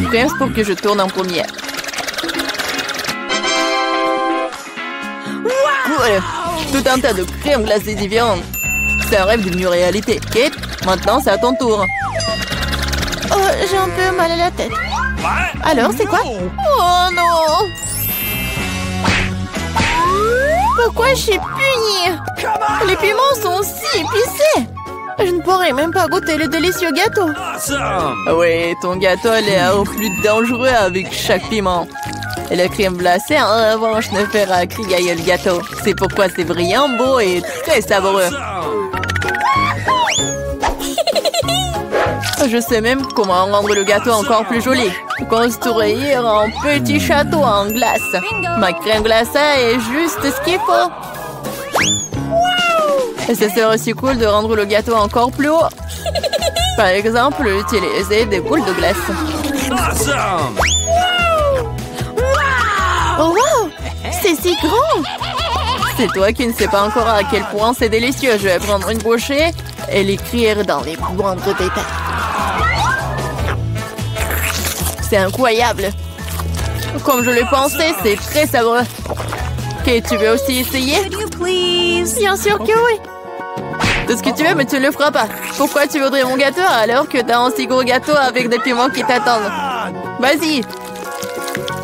Presse pour que je tourne en premier. Cool. Tout un tas de crèmes glacées différentes. C'est un rêve devenu réalité. Kate, maintenant c'est à ton tour. Oh, j'ai un peu mal à la tête. Alors, c'est quoi? Oh non! Pourquoi je suis punie? Les piments sont si épicés! Je ne pourrais même pas goûter le délicieux gâteau. Oui, ton gâteau a l'air plus dangereux avec chaque piment. Et la crème glacée, en revanche, ne fera crier le gâteau. C'est pourquoi c'est brillant, beau et très savoureux. Je sais même comment rendre le gâteau encore plus joli. Construire un petit château en glace. Ma crème glacée est juste ce qu'il faut. Et ce serait aussi cool de rendre le gâteau encore plus haut. Par exemple, utiliser des boules de glace. Oh wow! C'est si grand! C'est toi qui ne sais pas encore à quel point c'est délicieux. Je vais prendre une bouchée et l'écrire dans les moindres détails. C'est incroyable! Comme je le pensais, c'est très savoureux. Ok, tu veux aussi essayer? Bien sûr que oui! Tout ce que tu veux, mais tu ne le feras pas. Pourquoi tu voudrais mon gâteau alors que t'as un si gros gâteau avec des piments qui t'attendent? Vas-y!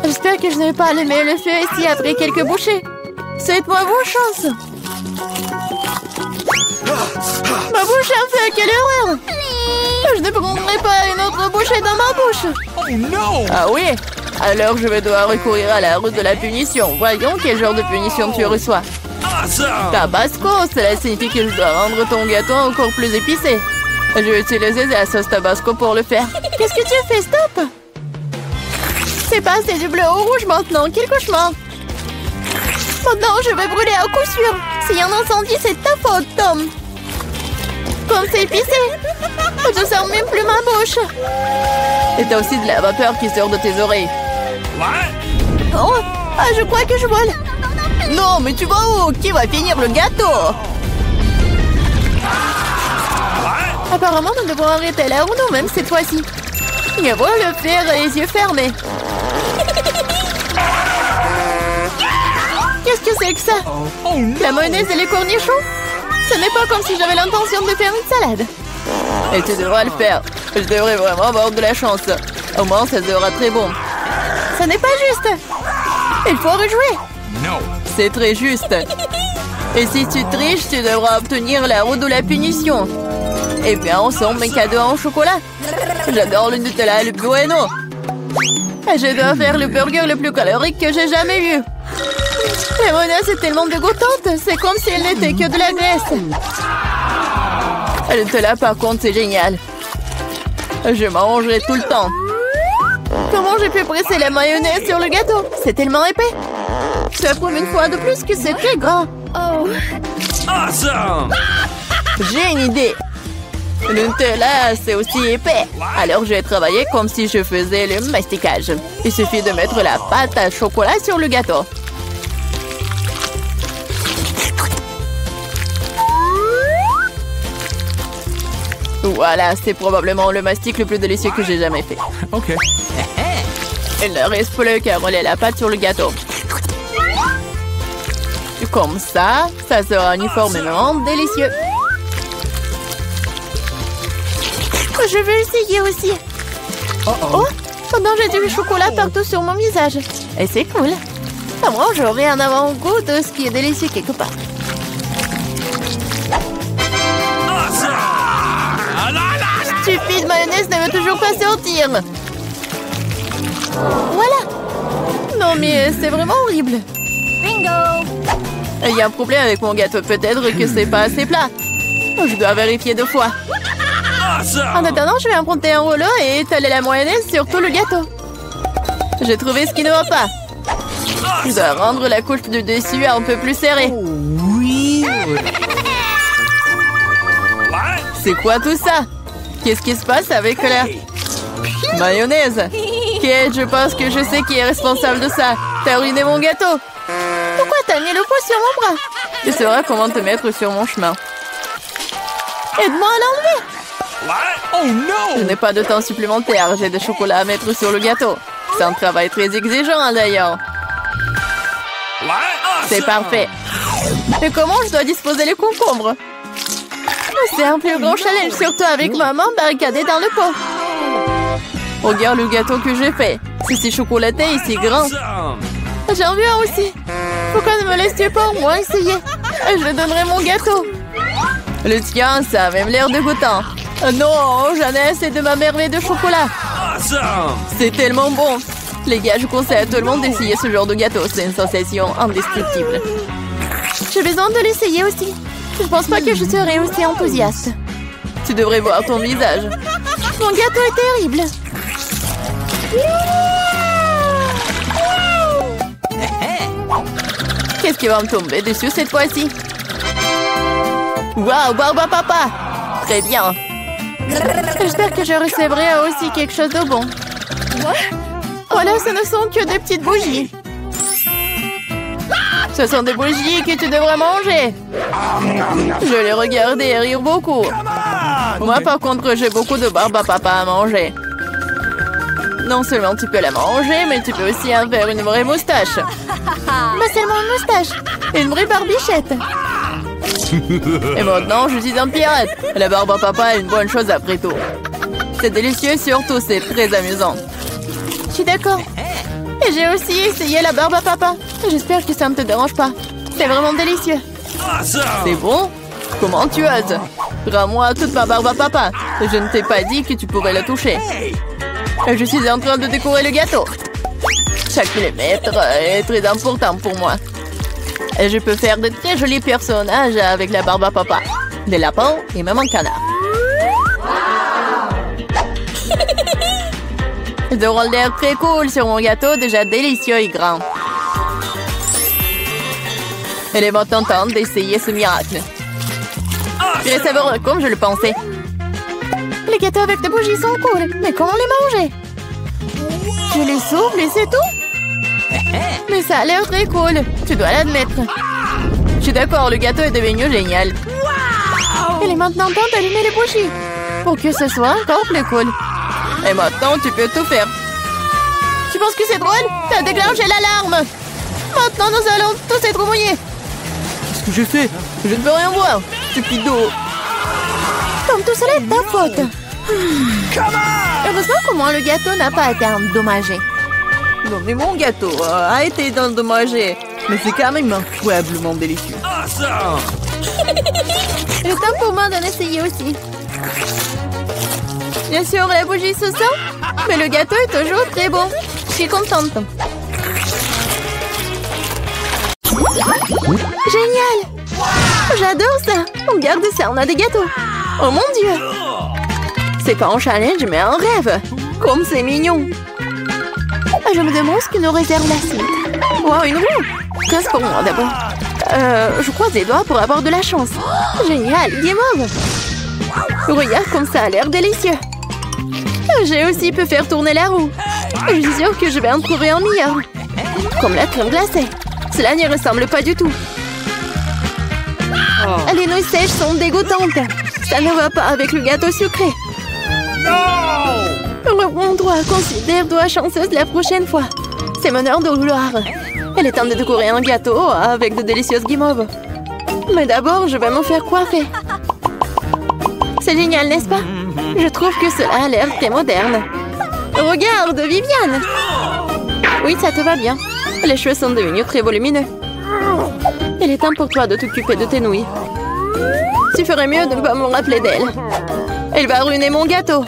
J'espère que je ne vais pas allumer le feu ici après quelques bouchées. Souhaite-moi bonne chance! Ma bouche a fait, quelle horreur! Je ne prendrai pas une autre bouchée dans ma bouche! Oh non! Ah oui? Alors je vais devoir recourir à la route de la punition. Voyons quel genre de punition tu reçois. Tabasco, cela signifie que je dois rendre ton gâteau encore plus épicé. Je vais utiliser la sauce Tabasco pour le faire. Qu'est-ce que tu fais? Stop! C'est pas assez du bleu au rouge maintenant. Quel cauchemar! Maintenant, je vais brûler à coup sûr. S'il y a un incendie, c'est ta faute, Tom. Comme c'est épicé. Je ne sens même plus ma bouche. Et t'as aussi de la vapeur qui sort de tes oreilles. Oh, ah, je crois que je vole. Non, mais tu vas où? Qui va finir le gâteau? Apparemment, nous devons arrêter la roue nous-mêmes cette fois-ci. Il va le faire les yeux fermés. Qu'est-ce que c'est que ça? La mayonnaise et les cornichons? Ce n'est pas comme si j'avais l'intention de faire une salade. Et tu devras le faire. Je devrais vraiment avoir de la chance. Au moins, ça sera très bon. Ce n'est pas juste. Il faut rejouer. C'est très juste. Et si tu triches, tu devras obtenir la roue de la punition. Et bien, ensemble, mes cadeaux en chocolat. J'adore le Nutella et le Bueno. Et je dois faire le burger le plus calorique que j'ai jamais eu. La mayonnaise est tellement dégoûtante. C'est comme si elle n'était que de la graisse. Le Nutella, par contre, c'est génial. Je mangerai tout le temps. Comment j'ai pu presser la mayonnaise sur le gâteau? C'est tellement épais. Ça prouve une fois de plus que c'est très gras. Oh. Awesome! J'ai une idée. Le Nutella, c'est aussi épais. Alors, je vais travailler comme si je faisais le masticage. Il suffit de mettre la pâte à chocolat sur le gâteau. Voilà, c'est probablement le mastic le plus délicieux que j'ai jamais fait. Ok. Il ne reste plus qu'à rouler la pâte sur le gâteau. Comme ça, ça sera uniformément délicieux. Je veux essayer aussi. Oh, pendant j'ai du chocolat partout sur mon visage. Et c'est cool. À moi, j'aurai un avant-goût de ce qui est délicieux quelque part. Stupide mayonnaise ne veut toujours pas sortir. Voilà. Non mais c'est vraiment horrible. Bingo. Il y a un problème avec mon gâteau. Peut-être que c'est pas assez plat. Je dois vérifier 2 fois. En attendant, je vais emprunter un rouleau et étaler la mayonnaise sur tout le gâteau. J'ai trouvé ce qui ne va pas. Je dois rendre la couche du dessus un peu plus serrée. Oui. C'est quoi tout ça? Qu'est-ce qui se passe avec la mayonnaise? Kate, je pense que je sais qui est responsable de ça. T'as ruiné mon gâteau. Pourquoi t'as mis le poids sur mon bras? Tu sauras comment te mettre sur mon chemin. Aide-moi à l'enlever. Oh Je no! n'ai pas de temps supplémentaire. J'ai des chocolats à mettre sur le gâteau. C'est un travail très exigeant, d'ailleurs. C'est parfait. Et comment je dois disposer les concombres? C'est un plus grand challenge, surtout avec maman barricadée dans le pot. Regarde le gâteau que j'ai fait. C'est si chocolaté et si grand. Awesome! J'en veux un aussi. Pourquoi ne me laisses-tu pas au moins essayer? Je lui donnerai mon gâteau. Le tien, ça a même l'air dégoûtant. Non, j'en ai assez de ma merveille de chocolat. Awesome! C'est tellement bon. Les gars, je conseille à tout le monde d'essayer ce genre de gâteau. C'est une sensation indescriptible. J'ai besoin de l'essayer aussi. Je pense pas que je serai aussi enthousiaste. Tu devrais voir ton visage. Mon gâteau est terrible. Qu'est-ce qui va me tomber dessus cette fois-ci? Waouh, Barba Papa! Très bien. J'espère que je recevrai aussi quelque chose de bon. Voilà, ce ne sont que des petites bougies. Ce sont des bougies que tu devrais manger. Je les regardais et rire beaucoup. Moi, par contre, j'ai beaucoup de Barba Papa à manger. Non seulement tu peux la manger, mais tu peux aussi en faire une vraie moustache. Pas seulement une moustache, une vraie barbichette. Et maintenant, je suis un pirate. La Barba Papa est une bonne chose après tout. C'est délicieux et surtout, c'est très amusant. Je suis d'accord. Et j'ai aussi essayé la Barba Papa. J'espère que ça ne te dérange pas. C'est vraiment délicieux. Awesome! C'est bon? Comment tu oses? Rends-moi toute ma Barba Papa. Je ne t'ai pas dit que tu pourrais la toucher. Je suis en train de décorer le gâteau. Chaque millimètre est très important pour moi. Et je peux faire de très jolis personnages avec la Barba Papa. Des lapins et même un canard. De rôle d'air très cool sur mon gâteau, déjà délicieux et grand. Elle est maintenant temps d'essayer ce miracle. Très savoureux comme je le pensais. Les gâteaux avec des bougies sont cool, mais comment les manger? Je les souffle et c'est tout? Mais ça a l'air très cool, tu dois l'admettre. Je suis d'accord, le gâteau est devenu génial. Il est maintenant temps d'allumer les bougies, pour que ce soit encore plus cool. Et maintenant, tu peux tout faire. Tu penses que c'est drôle? T'as déclenché l'alarme. Maintenant, nous allons tous être mouillés. Qu'est-ce que j'ai fait? Je ne peux rien voir. Stupido. Comme tout cela est ta faute. Heureusement qu'au moins le gâteau n'a pas été endommagé. Non, mais mon gâteau a été endommagé. Mais c'est quand même incroyablement délicieux. Awesome! Il est temps pour moi d'en essayer aussi. Bien sûr, la bougie se sent, mais le gâteau est toujours très bon. Je suis contente. Génial! J'adore ça! Regarde ça, on a des gâteaux. Oh mon Dieu! C'est pas un challenge, mais un rêve. Comme c'est mignon. Je me demande ce que nous réserve la suite. Wow, une roue! 15 pour moi d'abord. Je croise les doigts pour avoir de la chance. Génial, guimauve! Regarde comme ça a l'air délicieux. J'ai aussi pu faire tourner la roue. Je suis sûre que je vais en trouver un meilleur. Comme la crème glacée. Cela n'y ressemble pas du tout. Les nouilles sèches sont dégoûtantes. Ça ne va pas avec le gâteau sucré. On doit considérer chanceuse la prochaine fois. C'est mon heure de gloire. Elle est temps de décorer un gâteau avec de délicieuses guimauves. Mais d'abord, je vais me faire coiffer. C'est génial, n'est-ce pas? Je trouve que cela a l'air très moderne. Regarde, Viviane! Oui, ça te va bien. Les cheveux sont devenus très volumineux. Il est temps pour toi de t'occuper de tes nouilles. Tu ferais mieux de ne pas me rappeler d'elle. Elle va ruiner mon gâteau.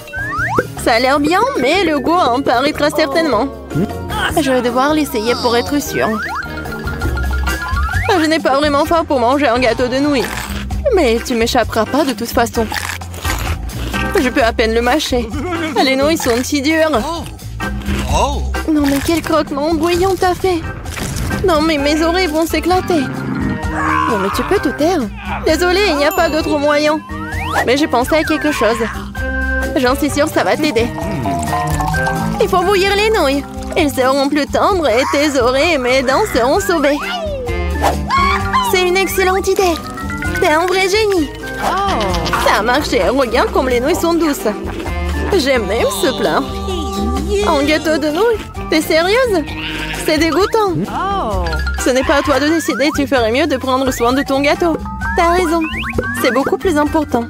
Ça a l'air bien, mais le goût en paraîtra certainement. Je vais devoir l'essayer pour être sûre. Je n'ai pas vraiment faim pour manger un gâteau de nouilles. Mais tu m'échapperas pas de toute façon. Je peux à peine le mâcher. Les nouilles sont si dures. Non mais quel croquement bouillant t'as fait. Non mais mes oreilles vont s'éclater. Non mais tu peux te taire. Désolée, il n'y a pas d'autre moyen. Mais j'ai pensé à quelque chose. J'en suis sûre, ça va t'aider. Il faut bouillir les nouilles. Elles seront plus tendres et tes oreilles et mes dents seront sauvées. C'est une excellente idée. T'es un vrai génie. Ça a marché. Regarde comme les nouilles sont douces. J'aime même ce plat. Un gâteau de nouilles? T'es sérieuse? C'est dégoûtant. Ce n'est pas à toi de décider. Tu ferais mieux de prendre soin de ton gâteau. T'as raison. C'est beaucoup plus important.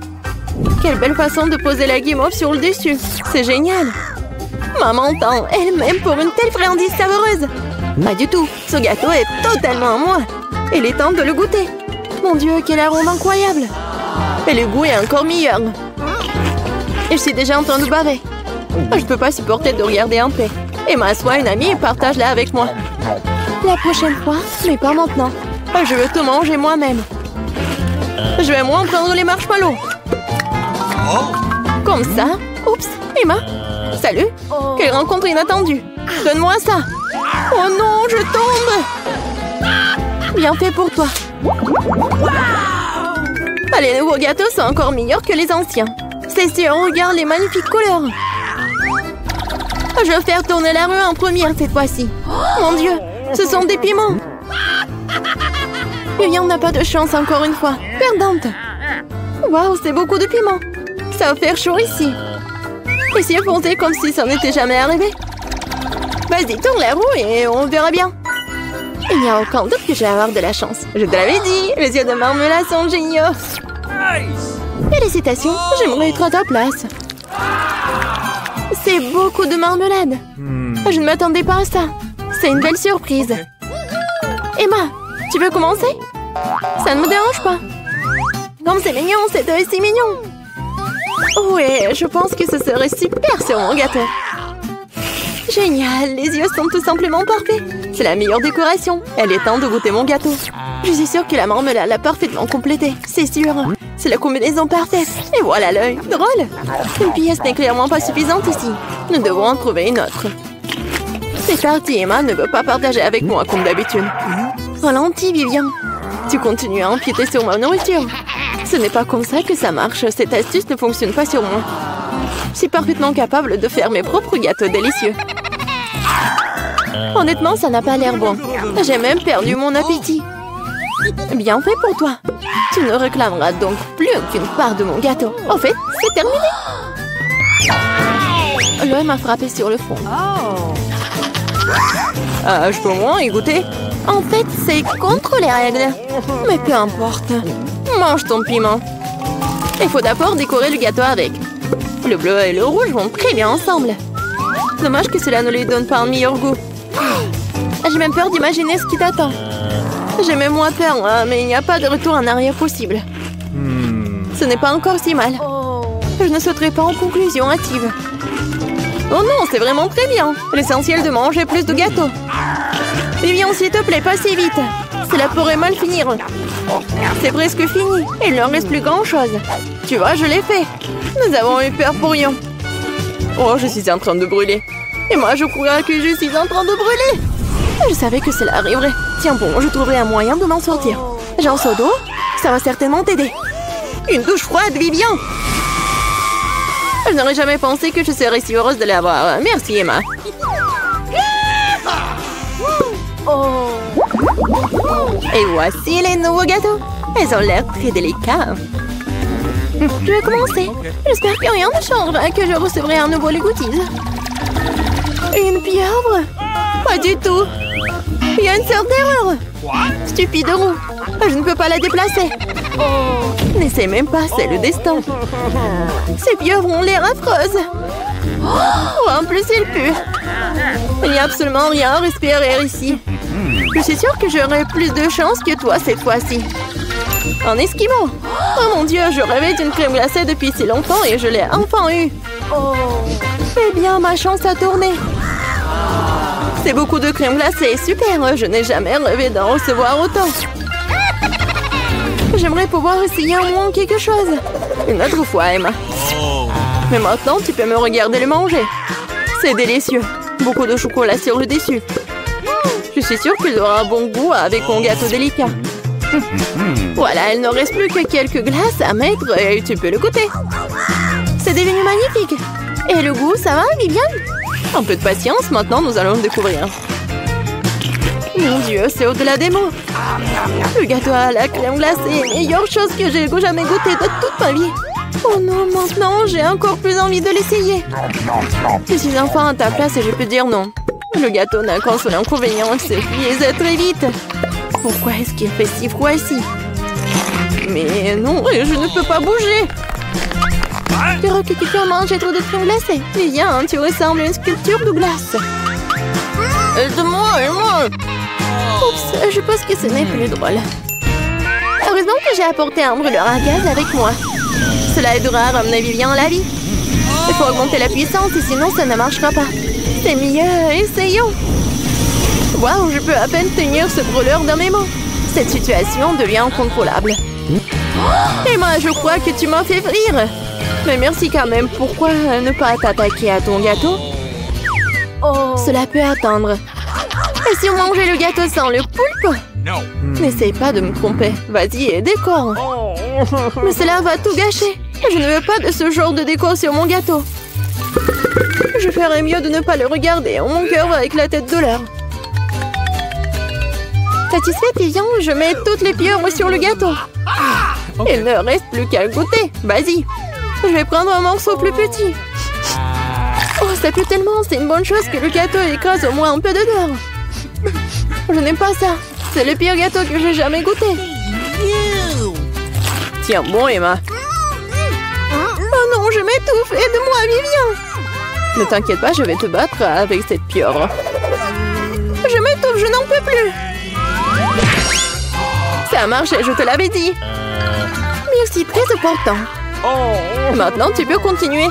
Quelle belle façon de poser la guimauve sur le dessus. C'est génial. Maman tend elle-même pour une telle friandise savoureuse. Pas du tout. Ce gâteau est totalement à moi. Il est temps de le goûter. Mon Dieu, quel arôme incroyable. Et le goût est encore meilleur. Je suis déjà en train de baver. Je ne peux pas supporter de regarder en paix. Emma, sois une amie et partage-la avec moi. La prochaine fois, mais pas maintenant. Je veux tout manger moi-même. Je vais moins prendre les marshmallows. Comme ça. Oups, Emma. Salut. Quelle rencontre inattendue. Donne-moi ça. Oh non, je tombe. Bien fait pour toi. Les nouveaux gâteaux sont encore meilleurs que les anciens. C'est sûr, regarde les magnifiques couleurs. Je vais faire tourner la rue en première cette fois-ci. Mon Dieu, ce sont des piments. Vivian n'a pas de chance encore une fois. Perdante. Waouh, c'est beaucoup de piments. Ça va faire chaud ici. Essayez de foncer comme si ça n'était jamais arrivé. Vas-y, tourne la roue et on verra bien. Il n'y a aucun doute que je vais avoir de la chance. Je te l'avais dit, les yeux de marmelade sont géniaux. Félicitations, j'aimerais être à ta place. C'est beaucoup de marmelade. Je ne m'attendais pas à ça. C'est une belle surprise. Emma, tu veux commencer? Ça ne me dérange pas. Comme c'est mignon, c'est aussi mignon. Ouais, je pense que ce serait super sur mon gâteau. Génial, les yeux sont tout simplement parfaits. C'est la meilleure décoration. Elle est temps de goûter mon gâteau. Je suis sûre que la marmelade l'a parfaitement complété. C'est sûr. C'est la combinaison parfaite. Et voilà l'œil. Drôle. Une pièce n'est clairement pas suffisante ici. Nous devons en trouver une autre. C'est parti, Emma ne veut pas partager avec moi comme d'habitude. Ralentis, Vivian. Tu continues à empiéter sur ma nourriture. Ce n'est pas comme ça que ça marche. Cette astuce ne fonctionne pas sur moi. Je suis parfaitement capable de faire mes propres gâteaux délicieux. Honnêtement, ça n'a pas l'air bon. J'ai même perdu mon appétit. Bien fait pour toi. Tu ne réclameras donc plus aucune part de mon gâteau. En fait, c'est terminé. L'œil m'a frappé sur le front. Je peux au moins y goûter? En fait, c'est contre les règles. Mais peu importe. Mange ton piment. Il faut d'abord décorer le gâteau avec. Le bleu et le rouge vont très bien ensemble. Dommage que cela ne lui donne pas un meilleur goût. J'ai même peur d'imaginer ce qui t'attend. J'ai même moins peur, mais il n'y a pas de retour en arrière possible. Ce n'est pas encore si mal. Je ne sauterai pas en conclusion hâtive. Oh non, c'est vraiment très bien. L'essentiel de manger plus de gâteaux. Vivian, s'il te plaît, pas si vite. Cela pourrait mal finir. C'est presque fini. Il ne reste plus grand-chose. Tu vois, je l'ai fait. Nous avons eu peur pour rien. Oh, je suis en train de brûler. Et moi, je crois que je suis en train de brûler. Je savais que cela arriverait. Tiens bon, je trouverai un moyen de m'en sortir. J'ai un seau d'eau. Ça va certainement t'aider. Une douche froide, Vivian. Je n'aurais jamais pensé que je serais si heureuse de l'avoir. Merci, Emma. Et voici les nouveaux gâteaux. Ils ont l'air très délicats. Je vais commencer. J'espère que rien ne changera, que je recevrai un nouveau les goodies. Une pieuvre? Pas du tout. Il y a une sorte d'erreur. Stupide roue. Je ne peux pas la déplacer. N'essaie même pas, c'est le destin. Ces pieuvres ont l'air affreuses. En plus, ils puent. Il n'y a absolument rien à respirer ici. Je suis sûre que j'aurai plus de chance que toi cette fois-ci. Un esquimau. Oh mon Dieu, je rêvais d'une crème glacée depuis si longtemps et je l'ai enfin eue. Eh bien, ma chance a tourné. C'est beaucoup de crème glacée, super. Je n'ai jamais rêvé d'en recevoir autant. J'aimerais pouvoir essayer au moins quelque chose. Une autre fois, Emma. Mais maintenant, tu peux me regarder le manger. C'est délicieux. Beaucoup de chocolat sur le dessus. Je suis sûre qu'il aura un bon goût avec mon gâteau délicat. Voilà, il ne reste plus que quelques glaces à mettre et tu peux le goûter. C'est devenu magnifique. Et le goût, ça va, Vivian? Un peu de patience, maintenant nous allons le découvrir. Mon Dieu, c'est au-delà des mots. Le gâteau à la crème glacée, meilleure chose que j'ai jamais goûté de toute ma vie. Oh non, maintenant, j'ai encore plus envie de l'essayer. Je suis enfin à ta place et je peux dire non. Le gâteau n'a qu'un seul inconvénient, c'est friser très vite. Pourquoi est-ce qu'il fait si froid ici? Mais non, je ne peux pas bouger. Je crois que quelqu'un mange trop de crème glacée. Viens, tu ressembles à une sculpture, Douglas. Aide-moi. Oups, je pense que ce n'est plus drôle. Heureusement que j'ai apporté un brûleur à gaz avec moi. Cela aidera à ramener Vivian à la vie. Il faut augmenter la puissance et sinon ça ne marchera pas. C'est mieux, essayons. Waouh, je peux à peine tenir ce brûleur dans mes mains. Cette situation devient incontrôlable. Et moi, je crois que tu m'as fait rire. Mais merci quand même. Pourquoi ne pas t'attaquer à ton gâteau? Cela peut attendre. Et si on mangeait le gâteau sans le poulpe? N'essaye pas de me tromper. Vas-y et décore. Mais cela va tout gâcher. Je ne veux pas de ce genre de décor sur mon gâteau. Je ferais mieux de ne pas le regarder. Mon cœur va éclater de douleur. Satisfaite, Vivian, je mets toutes les pieuvres sur le gâteau. Il ne reste plus qu'à le goûter. Vas-y. Je vais prendre un morceau plus petit. Oh, ça pue tellement. C'est une bonne chose que le gâteau écrase au moins un peu d'odeur. Je n'aime pas ça. C'est le pire gâteau que j'ai jamais goûté. Tiens bon, Emma. Oh non, je m'étouffe. Aide-moi, Vivian. Ne t'inquiète pas, je vais te battre avec cette pieuvre. Je m'étouffe, je n'en peux plus. Ça a marché, je te l'avais dit. Merci, très important. Maintenant, tu peux continuer.